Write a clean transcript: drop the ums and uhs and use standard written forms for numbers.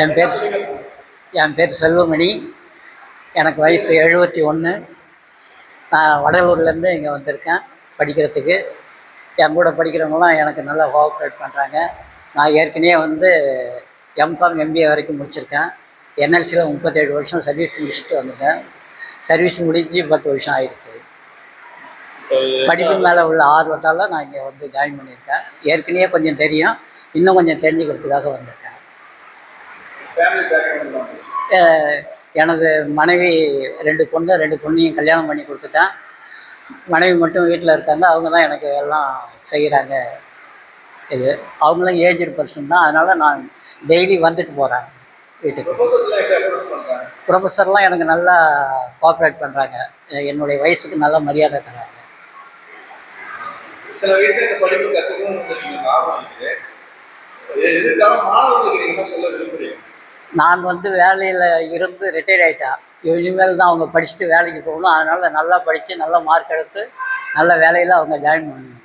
என் பேர் என் பேர் செல்வமணி. எனக்கு வயசு 71. நான் வடலூர்லேருந்து இங்கே வந்திருக்கேன் படிக்கிறதுக்கு. என் கூட படிக்கிறவங்களாம் எனக்கு நல்லா கோஆப்ரேட் பண்ணுறாங்க. நான் ஏற்கனவே வந்து எம்காம் எம்பிஏ வரைக்கும் முடிச்சிருக்கேன். என்எல்சியில் 37 வருஷம் சர்வீஸ் முடிச்சுட்டு வந்திருக்கேன். சர்வீஸ் முடிஞ்சு 10 வருஷம் ஆயிடுச்சு. படிப்பு மேலே உள்ள ஆர்வத்தால் நான் இங்கே வந்து ஜாயின் பண்ணியிருக்கேன். ஏற்கனவே கொஞ்சம் தெரியும், இன்னும் கொஞ்சம் தெரிஞ்சுக்கிறதுக்காக வந்திருக்கேன். எனது மனைவி 2 பொண்ணையும் கல்யாணம் பண்ணி கொடுத்துட்டேன். மனைவி மட்டும் வீட்டில் இருக்காங்க. அவங்க தான் எனக்கு எல்லாம் செய்கிறாங்க. இது அவங்களும் ஏஜ்டு பர்சன் தான். அதனால் நான் டெய்லி வந்துட்டு போகிறேன் வீட்டுக்கு. ப்ரொஃபஸர்லாம் எனக்கு நல்லா கோஆப்ரேட் பண்ணுறாங்க. என்னுடைய வயசுக்கு நல்ல மரியாதை தராங்க. நான் வந்து வேலையில் இருந்து ரிட்டையர்ட் ஆகிட்டேன். இனிமேல் தான் அவங்க படிச்சுட்டு வேலைக்கு போகணும். அதனால் நல்லா படித்து நல்ல மார்க் எடுத்து நல்ல வேலையில் அவங்க ஜாயின் பண்ணணும்.